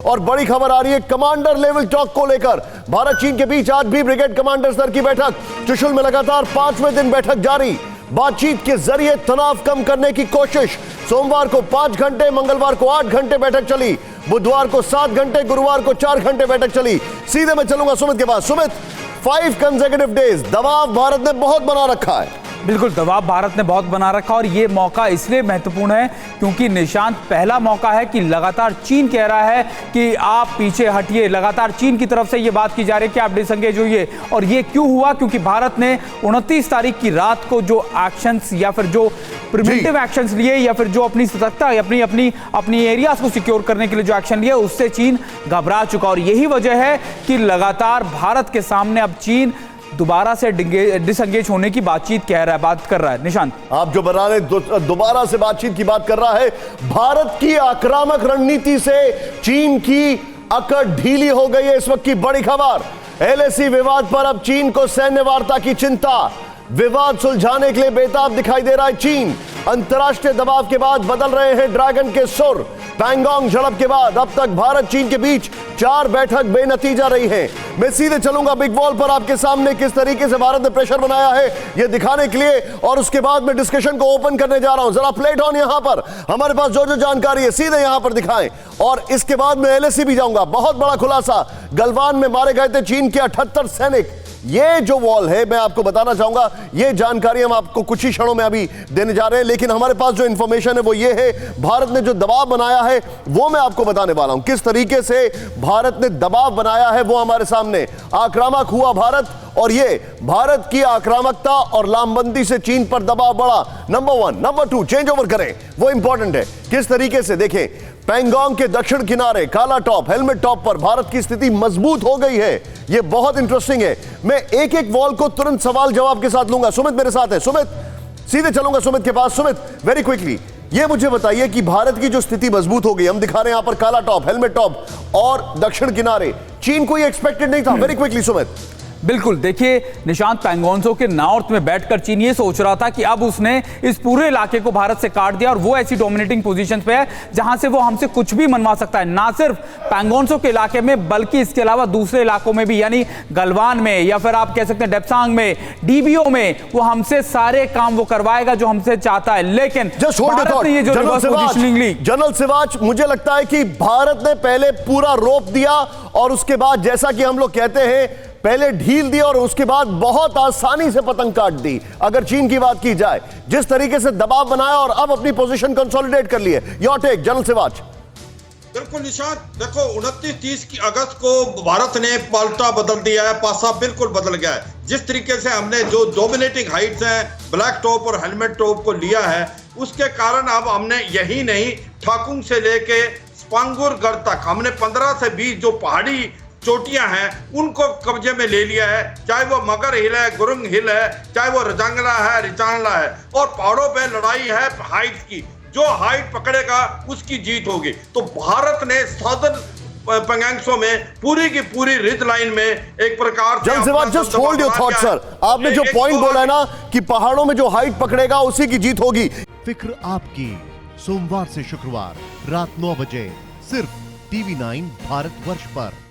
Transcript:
और बड़ी खबर आ रही है कमांडर लेवल टॉक को लेकर। भारत चीन के बीच आज भी ब्रिगेड कमांडर स्तर की बैठक। चुशुल में लगातार 5वें दिन बैठक जारी। बातचीत के जरिए तनाव कम करने की कोशिश। सोमवार को 5 घंटे, मंगलवार को 8 घंटे बैठक चली, बुधवार को 7 घंटे, गुरुवार को 4 घंटे बैठक चली। सीधे मैं चलूंगा सुमित के पास। सुमित, 5 कंसेक्यूटिव डेज दबाव भारत ने बहुत बना रखा है। बिल्कुल, दबाव भारत ने बहुत बना रखा और ये मौका इसलिए महत्वपूर्ण है क्योंकि निशांत पहला मौका है कि लगातार चीन कह रहा है कि आप पीछे हटिए। लगातार चीन की तरफ से ये बात की जा रही है कि आप डिसंगेज होइए। और ये क्यों हुआ? क्योंकि भारत ने 29 तारीख की रात को जो एक्शंस या फिर जो प्रिवेंटिव एक्शंस लिए या फिर जो अपनी सतर्कता अपनी एरियाज को सिक्योर करने के लिए जो एक्शन लिए, उससे चीन घबरा चुका। और यही वजह है कि लगातार भारत के सामने अब चीन दोबारा से डिसंगेज होने की बात कर रहा है। निशांत, आप जो बता रहे दोबारा से बातचीत की बात कर रहा है। भारत की आक्रामक रणनीति से चीन की अकड़ ढीली हो गई है। इस वक्त की बड़ी खबर, एलएसी विवाद पर अब चीन को सैन्य वार्ता की चिंता। विवाद सुलझाने के लिए बेताब दिखाई दे रहा है चीन। अंतर्राष्ट्रीय दबाव के बाद बदल रहे हैं ड्रैगन के सुर। पैंगोंग झड़प के बाद अब तक भारत चीन के बीच 4 बैठक बेनतीजा रही है। मैं सीधे चलूंगा बिग वॉल पर आपके सामने किस तरीके से भारत ने प्रेशर बनाया है यह दिखाने के लिए, और उसके बाद मैं डिस्कशन को ओपन करने जा रहा हूं। जरा प्लेट ऑन यहां पर हमारे पास जो जानकारी है सीधे यहां पर दिखाएं, और इसके बाद मैं एलएसी भी जाऊंगा। बहुत बड़ा खुलासा, गलवान में मारे गए थे चीन के 78 सैनिक। ये जो वॉल है, मैं आपको बताना चाहूंगा, ये जानकारी हम आपको कुछ ही क्षणों में अभी देने जा रहे हैं, लेकिन हमारे पास जो इंफॉर्मेशन है वो ये है, भारत ने जो दबाव बनाया है वो मैं आपको बताने वाला हूं। किस तरीके से भारत ने दबाव बनाया है वो हमारे सामने। आक्रामक हुआ भारत, और ये भारत की आक्रामकता और लामबंदी से चीन पर दबाव बढ़ा। नंबर 1। नंबर 2, चेंज ओवर करें, वो इंपॉर्टेंट है। किस तरीके से देखें, पैंगोंग के दक्षिण किनारे काला टॉप, हेलमेट टॉप पर भारत की स्थिति मजबूत हो गई है। यह बहुत इंटरेस्टिंग है। मैं एक एक वॉल को तुरंत सवाल जवाब के साथ लूंगा। सुमित मेरे साथ है। सुमित, सीधे चलूंगा सुमित के पास। सुमित, वेरी क्विकली ये मुझे बताइए कि भारत की जो स्थिति मजबूत हो गई, हम दिखा रहे हैं यहां पर काला टॉप, हेलमेट टॉप और दक्षिण किनारे, चीन को ये एक्सपेक्टेड नहीं था। Very quickly Sumit. बिल्कुल, देखिए निशांत, पैंगोंगत्सो के नॉर्थ में बैठकर चीन ये सोच रहा था कि अब उसने इस पूरे इलाके को भारत से काट दिया और वो ऐसी डोमिनेटिंग पोजीशन पे है जहां से वो हमसे कुछ भी मनवा सकता है। ना सिर्फ पैंगोंगत्सो के इलाके में बल्कि इसके अलावा दूसरे इलाकों में भी, यानी गलवान में या फिर आप कह सकते हैं डेप्सांग में, डीबीओ में, वो हमसे सारे काम वो करवाएगा जो हमसे चाहता है। लेकिन भारत ने ये जो रिवर्स पोजीशनिंग ली, जनरल सिवाच, मुझे लगता है कि भारत ने पहले पूरा रोप दिया और उसके बाद, जैसा कि हम लोग कहते हैं, पहले ढील दी और उसके बाद बहुत आसानी से पतंग काट दी। अगर चीन की बात की जाए, जिस तरीके से दबाव बनाया और अब अपनी पोजीशन कंसोलिडेट कर लिए। Your take General Siwach. बिल्कुल निशांत, देखो 29-30 की अगस्त को भारत ने पलटा बदल दिया है, पासा बिल्कुल बदल गया है। जिस तरीके से हमने जो डोमिनेटिंग हाइट्स हैं, ब्लैक टॉप और हेलमेट टॉप को लिया है, उसके कारण अब हमने यही नहीं, ठाकुंग से लेके स्पांगुरगढ़ तक हमने 15 से 20 जो पहाड़ी चोटियां हैं उनको कब्जे में ले लिया है। चाहे वो मगर हिल है, गुरुंग हिल है, चाहे वो रजांगला है, रिचांगला है, और पहाड़ों पे लड़ाई है हाइट की। जो हाइट पकड़ेगा उसकी जीत होगी। तो भारत ने सदर्न पैंगोंगत्सो में पूरी की पूरी रिज लाइन में एक प्रकार से just hold your thought sir. आपने जो पॉइंट बोला है ना कि पहाड़ों में जो हाइट पकड़ेगा उसी की जीत होगी। फिक्र आपकी, सोमवार से शुक्रवार रात 9 बजे सिर्फ TV9 भारतवर्ष पर।